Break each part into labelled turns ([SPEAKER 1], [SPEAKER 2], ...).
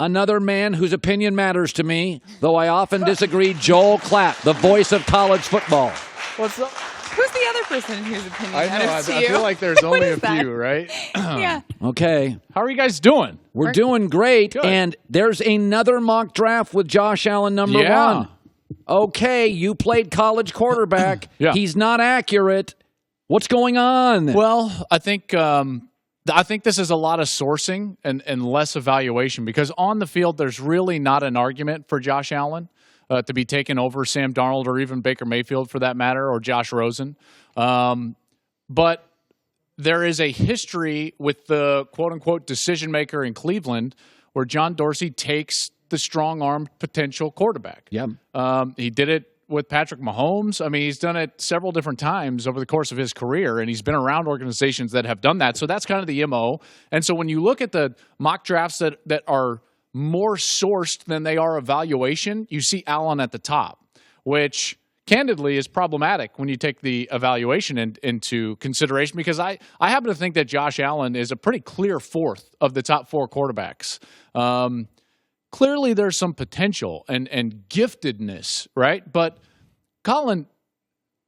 [SPEAKER 1] Another man whose opinion matters to me, though I often disagree, Joel Klatt, the voice of college football.
[SPEAKER 2] What's up?
[SPEAKER 3] Who's the other person whose opinion
[SPEAKER 2] I know.
[SPEAKER 3] matters to
[SPEAKER 2] I
[SPEAKER 3] you?
[SPEAKER 2] feel like there's only a
[SPEAKER 3] that?
[SPEAKER 2] few, right?
[SPEAKER 3] Yeah.
[SPEAKER 1] Okay.
[SPEAKER 2] How are you guys doing?
[SPEAKER 1] We're doing great,
[SPEAKER 2] Good.
[SPEAKER 1] and there's another mock draft with Josh Allen, number one. Okay, you played college quarterback.
[SPEAKER 2] Yeah.
[SPEAKER 1] He's not accurate. What's going on?
[SPEAKER 2] Well, I think this is a lot of sourcing and less evaluation, because on the field there's really not an argument for Josh Allen to be taken over Sam Darnold or even Baker Mayfield for that matter, or Josh Rosen. But there is a history with the quote-unquote decision maker in Cleveland where John Dorsey takes the strong-armed potential quarterback.
[SPEAKER 1] Yeah.
[SPEAKER 2] He did it with Patrick Mahomes. I mean, he's done it several different times over the course of his career, and he's been around organizations that have done that. So that's kind of the MO. And so when you look at the mock drafts that are more sourced than they are evaluation, you see Allen at the top, which candidly is problematic when you take the evaluation into consideration, because I happen to think that Josh Allen is a pretty clear fourth of the top four quarterbacks. Clearly, there's some potential and giftedness, right? But, Colin,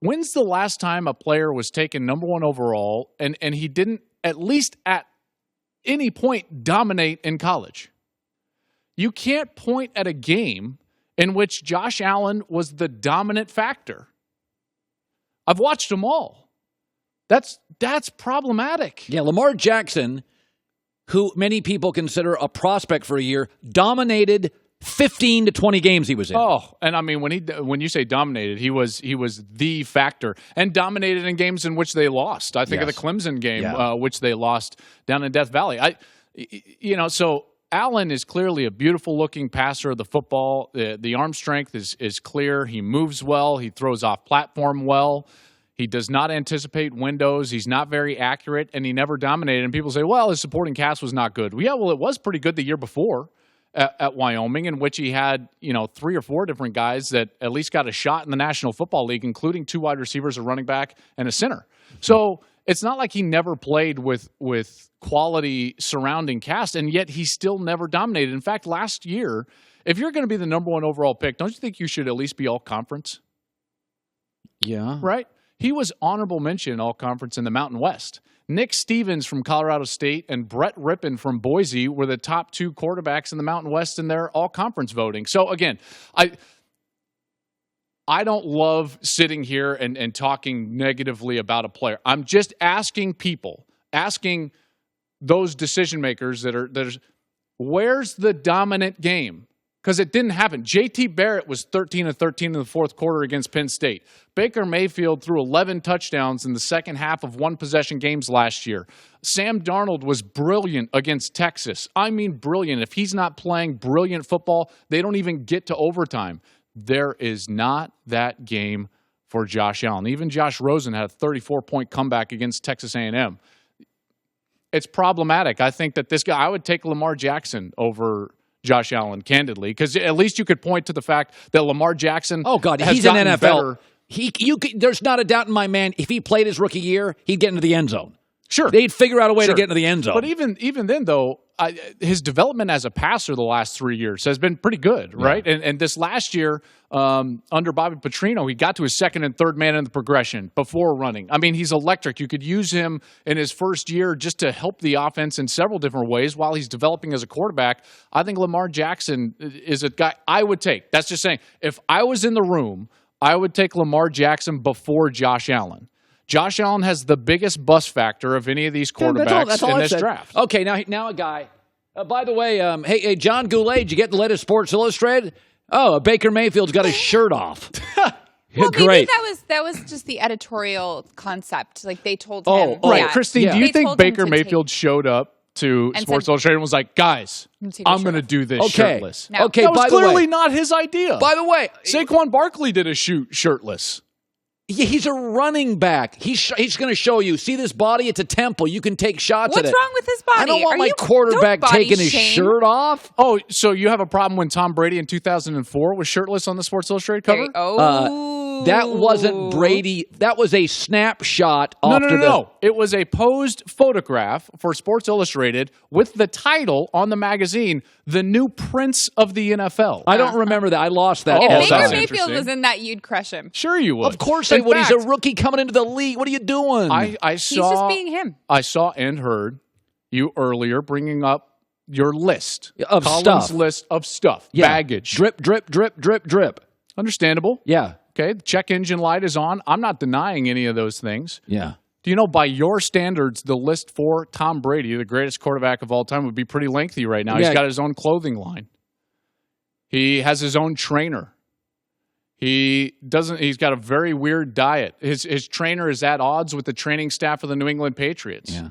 [SPEAKER 2] when's the last time a player was taken number one overall and he didn't, at least at any point, dominate in college? You can't point at a game in which Josh Allen was the dominant factor. I've watched them all. That's problematic.
[SPEAKER 1] Yeah, Lamar Jackson, who many people consider a prospect for a year, dominated 15 to 20 games he was in.
[SPEAKER 2] Oh, and I mean, when you say dominated, he was the factor, and dominated in games in which they lost. I think of the Clemson game, which they lost down in Death Valley. So Allen is clearly a beautiful looking passer of the football. The arm strength is clear. He moves well. He throws off platform well. He does not anticipate windows. He's not very accurate, and he never dominated. And people say, well, his supporting cast was not good. Yeah, well, it was pretty good the year before at Wyoming, in which he had 3 or 4 different guys that at least got a shot in the National Football League, including 2 wide receivers, a running back, and a center. So it's not like he never played with quality surrounding cast, and yet he still never dominated. In fact, last year, if you're going to be the number one overall pick, don't you think you should at least be all conference?
[SPEAKER 1] Yeah.
[SPEAKER 2] Right? He was honorable mention all-conference in the Mountain West. Nick Stevens from Colorado State and Brett Rippon from Boise were the top 2 quarterbacks in the Mountain West in their all-conference voting. So, again, I don't love sitting here and talking negatively about a player. I'm just asking those decision makers that where's the dominant game? Because it didn't happen. J.T. Barrett was 13-13 in the fourth quarter against Penn State. Baker Mayfield threw 11 touchdowns in the second half of one-possession games last year. Sam Darnold was brilliant against Texas. I mean brilliant. If he's not playing brilliant football, they don't even get to overtime. There is not that game for Josh Allen. Even Josh Rosen had a 34-point comeback against Texas A&M. It's problematic. I think that this guy, I would take Lamar Jackson over Josh Allen, candidly, because at least you could point to the fact that Lamar Jackson
[SPEAKER 1] he's an NFL. There's not a doubt in my mind, if he played his rookie year, he'd get into the end zone.
[SPEAKER 2] Sure.
[SPEAKER 1] They'd figure out a way to get into the end zone.
[SPEAKER 2] But even then, though, his development as a passer the last 3 years has been pretty good, right? And this last year, under Bobby Petrino, he got to his second and third man in the progression before running. I mean, he's electric. You could use him in his first year just to help the offense in several different ways while he's developing as a quarterback. I think Lamar Jackson is a guy I would take. That's just saying, if I was in the room, I would take Lamar Jackson before Josh Allen. Josh Allen has the biggest bust factor of any of these quarterbacks in this draft.
[SPEAKER 1] Okay, now a guy. By the way, hey, John Goulet, did you get the latest Sports Illustrated? Oh, Baker Mayfield's got his shirt off.
[SPEAKER 3] Well,
[SPEAKER 1] Great.
[SPEAKER 3] maybe that was just the editorial concept. Like they told him.
[SPEAKER 2] Oh, right. Yeah. Kristine, do you think Baker Mayfield showed up to Sports Illustrated and was like, guys, I'm going to do this shirtless?
[SPEAKER 3] No.
[SPEAKER 1] Okay,
[SPEAKER 2] that was
[SPEAKER 1] by the way,
[SPEAKER 2] clearly not his idea.
[SPEAKER 1] By the way,
[SPEAKER 2] Saquon Barkley did a shoot shirtless.
[SPEAKER 1] He's a running back. He's going to show you. See this body? It's a temple. You can take shots at it.
[SPEAKER 3] What's wrong with his body?
[SPEAKER 1] I don't want my quarterback taking his shirt off.
[SPEAKER 2] Oh, so you have a problem when Tom Brady in 2004 was shirtless on the Sports Illustrated cover?
[SPEAKER 1] That wasn't Brady. That was a snapshot.
[SPEAKER 2] No. It was a posed photograph for Sports Illustrated with the title on the magazine, "The New Prince of the NFL."
[SPEAKER 1] I don't remember that. I lost that.
[SPEAKER 3] If Baker
[SPEAKER 2] that's
[SPEAKER 3] Mayfield was in that, you'd crush him.
[SPEAKER 2] Sure you would.
[SPEAKER 1] Of course I would. He's a rookie coming into the league. What are you doing?
[SPEAKER 2] I saw.
[SPEAKER 3] He's just being him.
[SPEAKER 2] I saw and heard you earlier bringing up your list
[SPEAKER 1] of
[SPEAKER 2] Colin's
[SPEAKER 1] stuff.
[SPEAKER 2] list of stuff,
[SPEAKER 1] Yeah.
[SPEAKER 2] baggage,
[SPEAKER 1] Drip, drip, drip, drip, drip.
[SPEAKER 2] Understandable.
[SPEAKER 1] Yeah.
[SPEAKER 2] Okay, the check engine light is on. I'm not denying any of those things.
[SPEAKER 1] Yeah.
[SPEAKER 2] Do you know, by your standards, the list for Tom Brady, the greatest quarterback of all time, would be pretty lengthy right now.
[SPEAKER 1] Yeah.
[SPEAKER 2] He's got his own clothing line. He has his own trainer. He's got a very weird diet. His trainer is at odds with the training staff of the New England Patriots.
[SPEAKER 1] Yeah.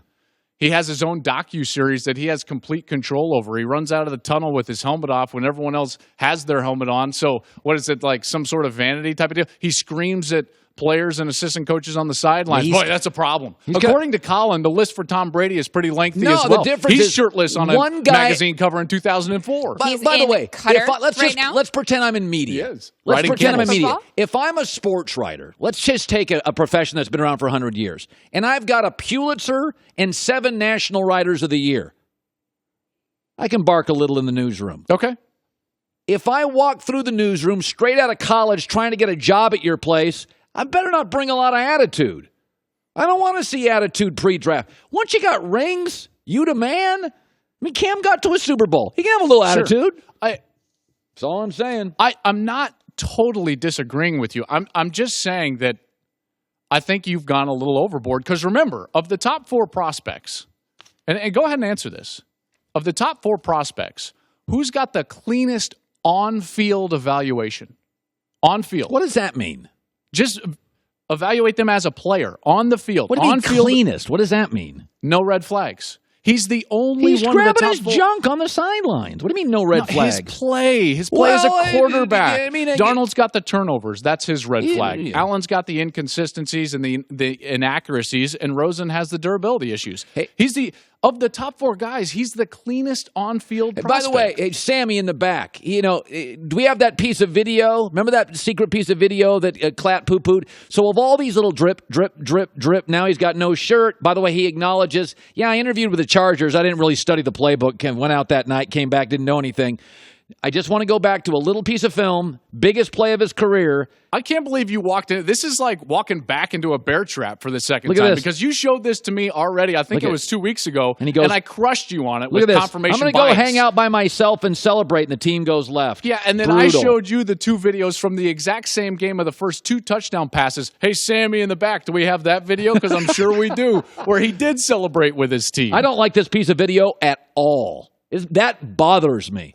[SPEAKER 2] He has his own docuseries that he has complete control over. He runs out of the tunnel with his helmet off when everyone else has their helmet on. So what is it, like some sort of vanity type of deal? He screams at players and assistant coaches on the sidelines. Boy, that's a problem. According to Colin, the list for Tom Brady is pretty lengthy as well.
[SPEAKER 1] The difference
[SPEAKER 2] He's
[SPEAKER 1] is
[SPEAKER 2] shirtless on a magazine cover in 2004.
[SPEAKER 3] He's
[SPEAKER 1] by the
[SPEAKER 3] in
[SPEAKER 1] way,
[SPEAKER 3] Qatar
[SPEAKER 1] let's pretend I'm in media.
[SPEAKER 2] He is.
[SPEAKER 1] Let's
[SPEAKER 2] Writing
[SPEAKER 1] pretend I'm in
[SPEAKER 2] kennels.
[SPEAKER 1] media.
[SPEAKER 3] Football?
[SPEAKER 1] If I'm a sports writer, let's just take a profession that's been around for 100 years, and I've got a Pulitzer and 7 National Writers of the Year. I can bark a little in the newsroom.
[SPEAKER 2] Okay.
[SPEAKER 1] If I walk through the newsroom straight out of college trying to get a job at your place, I better not bring a lot of attitude. I don't want to see attitude pre-draft. Once you got rings, you the man. I mean, Cam got to a Super Bowl. He can have a little attitude. That's all I'm saying.
[SPEAKER 2] I'm not totally disagreeing with you. I'm just saying that I think you've gone a little overboard. Because remember, of the top 4 prospects, and go ahead and answer this. Of the top 4 prospects, who's got the cleanest on-field evaluation? On-field.
[SPEAKER 1] What does that mean?
[SPEAKER 2] Just evaluate them as a player on the field.
[SPEAKER 1] What do you mean
[SPEAKER 2] on-field,
[SPEAKER 1] cleanest? What does that mean?
[SPEAKER 2] no red flags. He's the only
[SPEAKER 1] He's
[SPEAKER 2] one of the
[SPEAKER 1] grabbing
[SPEAKER 2] top
[SPEAKER 1] his
[SPEAKER 2] 4.
[SPEAKER 1] junk on the sidelines. What do you mean no red flags?
[SPEAKER 2] His play as a quarterback.
[SPEAKER 1] I
[SPEAKER 2] Darnold's got the turnovers. That's his red flag.
[SPEAKER 1] Yeah.
[SPEAKER 2] Allen's got the inconsistencies and the inaccuracies, and Rosen has the durability issues.
[SPEAKER 1] Hey.
[SPEAKER 2] Of the top 4 guys, he's the cleanest on-field prospect.
[SPEAKER 1] By the way, Sammy in the back, do we have that piece of video? Remember that secret piece of video that Klatt poo-pooed? So of all these little drip, drip, drip, drip, now he's got no shirt. By the way, he acknowledges, I interviewed with the Chargers. I didn't really study the playbook. Went out that night, came back, didn't know anything. I just want to go back to a little piece of film, biggest play of his career.
[SPEAKER 2] I can't believe you walked in. This is like walking back into a bear trap for the second
[SPEAKER 1] Look at
[SPEAKER 2] time
[SPEAKER 1] this.
[SPEAKER 2] because you showed this to me already. I think it was 2 weeks ago,
[SPEAKER 1] and he goes,
[SPEAKER 2] I crushed you on it
[SPEAKER 1] Look
[SPEAKER 2] with
[SPEAKER 1] at this.
[SPEAKER 2] confirmation
[SPEAKER 1] I'm going to
[SPEAKER 2] bias.
[SPEAKER 1] go hang out by myself and celebrate, and the team goes left.
[SPEAKER 2] Yeah, and then
[SPEAKER 1] Brutal.
[SPEAKER 2] I showed you the 2 videos from the exact same game of the first 2 touchdown passes. Hey, Sammy in the back, do we have that video? Because I'm sure we do, where he did celebrate with his team.
[SPEAKER 1] I don't like this piece of video at all. That bothers me.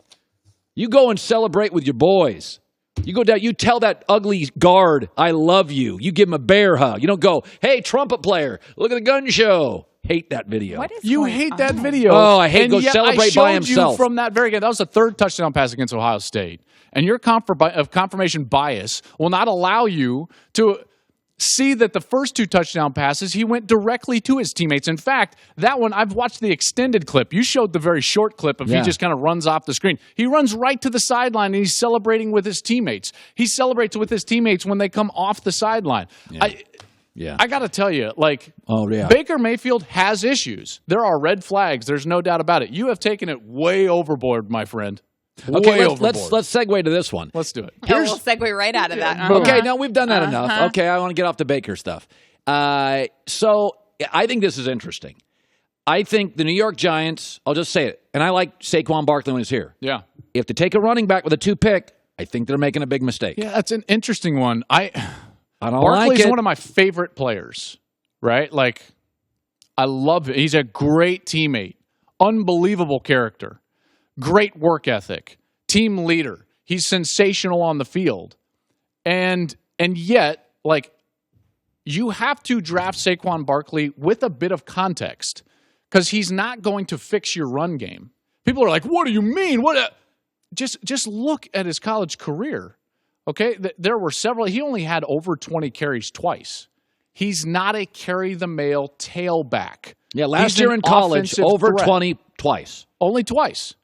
[SPEAKER 1] You go and celebrate with your boys. You go down, you tell that ugly guard, I love you. You give him a bear hug. You don't go, hey, trumpet player, look at the gun show. Hate that video.
[SPEAKER 3] What is
[SPEAKER 2] You
[SPEAKER 3] going
[SPEAKER 2] hate
[SPEAKER 3] on?
[SPEAKER 2] that video.
[SPEAKER 1] Oh, I hate
[SPEAKER 2] and
[SPEAKER 1] go
[SPEAKER 2] yet
[SPEAKER 1] celebrate by himself.
[SPEAKER 2] You from that very game. That was the 3rd touchdown pass against Ohio State. And your confirmation bias will not allow you to see that the first 2 touchdown passes, he went directly to his teammates. In fact, that one, I've watched the extended clip. You showed the very short clip of he just kind of runs off the screen. He runs right to the sideline, and he's celebrating with his teammates. He celebrates with his teammates when they come off the sideline.
[SPEAKER 1] Yeah.
[SPEAKER 2] I got to tell you,
[SPEAKER 1] yeah.
[SPEAKER 2] Baker Mayfield has issues. There are red flags. There's no doubt about it. You have taken it way overboard, my friend.
[SPEAKER 1] Okay, let's segue to this one.
[SPEAKER 2] Let's do it.
[SPEAKER 3] We'll segue right out of that.
[SPEAKER 1] Okay, no, we've done that enough. Okay, I want to get off the Baker stuff. So I think this is interesting. I think the New York Giants, I'll just say it, and I like Saquon Barkley when he's here.
[SPEAKER 2] Yeah.
[SPEAKER 1] If to take a running back with a 2 pick, I think they're making a big mistake.
[SPEAKER 2] Yeah, that's an interesting one.
[SPEAKER 1] I don't
[SPEAKER 2] Barkley's
[SPEAKER 1] like it.
[SPEAKER 2] one of my favorite players, right? I love it. He's a great teammate, unbelievable character, great work ethic, team leader. He's sensational on the field. And yet, you have to draft Saquon Barkley with a bit of context because he's not going to fix your run game. People are like, what do you mean? Just look at his college career. Okay, there were several. He only had over 20 carries twice. He's not a carry-the-mail tailback.
[SPEAKER 1] Yeah, last year in college, over 20 twice.
[SPEAKER 2] Only twice.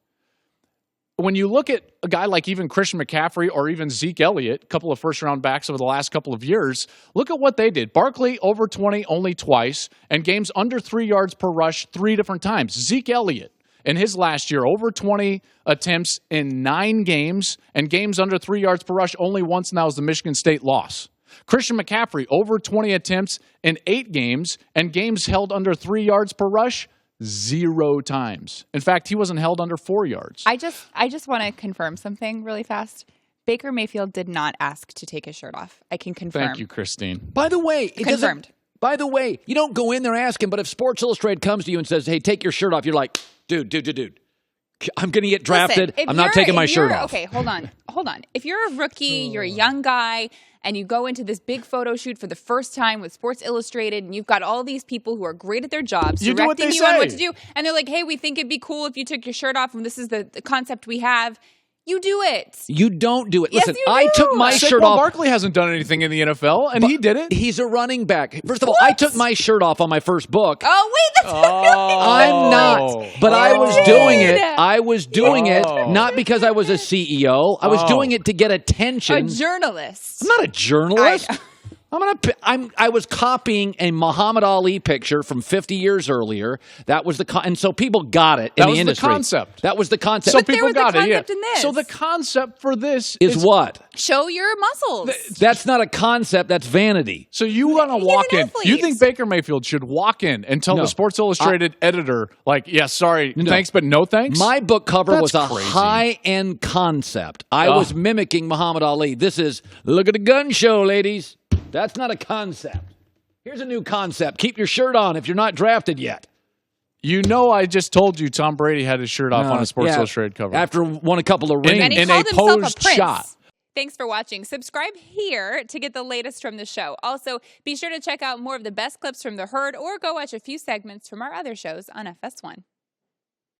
[SPEAKER 2] When you look at a guy like even Christian McCaffrey or even Zeke Elliott, a couple of first-round backs over the last couple of years, look at what they did. Barkley, over 20, only twice, and games under 3 yards per rush 3 different times. Zeke Elliott, in his last year, over 20 attempts in 9 games, and games under 3 yards per rush only once, and that was the Michigan State loss. Christian McCaffrey, over 20 attempts in 8 games, and games held under 3 yards per rush 0 times. In fact, he wasn't held under 4 yards.
[SPEAKER 3] I just want to confirm something really fast. Baker Mayfield did not ask to take his shirt off. I can confirm.
[SPEAKER 2] Thank you, Kristine.
[SPEAKER 1] By the way,
[SPEAKER 3] confirmed.
[SPEAKER 1] By the way, you don't go in there asking, but if Sports Illustrated comes to you and says, hey, take your shirt off, you're like, dude, I'm going to get drafted.
[SPEAKER 3] Listen,
[SPEAKER 1] I'm not taking my shirt off.
[SPEAKER 3] Okay, hold on. If you're a rookie, you're a young guy, and you go into this big photo shoot for the first time with Sports Illustrated, and you've got all these people who are great at their jobs directing you on what to do, and they're like, hey, we think it'd be cool if you took your shirt off, and this is the concept we have. You do it.
[SPEAKER 1] You don't do it.
[SPEAKER 3] Yes,
[SPEAKER 1] Listen,
[SPEAKER 3] you
[SPEAKER 1] I
[SPEAKER 3] do.
[SPEAKER 1] took my shirt
[SPEAKER 2] Saquon
[SPEAKER 1] off.
[SPEAKER 2] Barkley hasn't done anything in the NFL, and he did it.
[SPEAKER 1] He's a running back. First of all, I took my shirt off on my first book.
[SPEAKER 3] Oh, wait, that's
[SPEAKER 1] I'm not. But I was doing it. I was doing it
[SPEAKER 2] Oh.
[SPEAKER 1] not because I was a CEO. I was doing it to get attention.
[SPEAKER 3] a journalist.
[SPEAKER 1] I'm not a journalist. I was copying a Muhammad Ali picture from 50 years earlier. That was and so people got it in the industry.
[SPEAKER 2] That was the concept.
[SPEAKER 1] That was the concept.
[SPEAKER 2] So
[SPEAKER 3] But there
[SPEAKER 2] people
[SPEAKER 3] was the
[SPEAKER 2] got it.
[SPEAKER 3] concept
[SPEAKER 2] Yeah.
[SPEAKER 3] in this.
[SPEAKER 2] So the concept for this
[SPEAKER 1] is what?
[SPEAKER 3] Show your muscles.
[SPEAKER 1] That's not a concept. That's vanity.
[SPEAKER 2] So you want to walk
[SPEAKER 3] an
[SPEAKER 2] in.
[SPEAKER 3] athlete.
[SPEAKER 2] You think Baker Mayfield should walk in and tell
[SPEAKER 1] No.
[SPEAKER 2] the Sports Illustrated editor, like, yeah, sorry, thanks, but no thanks?
[SPEAKER 1] My book cover
[SPEAKER 2] That's
[SPEAKER 1] was a
[SPEAKER 2] crazy.
[SPEAKER 1] high-end concept. I was mimicking Muhammad Ali. This is, look at the gun show, ladies. That's not a concept. Here's a new concept. Keep your shirt on if you're not drafted yet.
[SPEAKER 2] You know, I just told you Tom Brady had his shirt off on a Sports Illustrated cover.
[SPEAKER 1] After won a couple of rings.
[SPEAKER 3] And he
[SPEAKER 2] in
[SPEAKER 3] called
[SPEAKER 2] a
[SPEAKER 3] himself a
[SPEAKER 2] posed
[SPEAKER 3] prince.
[SPEAKER 2] shot.
[SPEAKER 3] Thanks for watching. Subscribe here to get the latest from the show. Also, be sure to check out more of the best clips from The Herd or go watch a few segments from our other shows on FS1.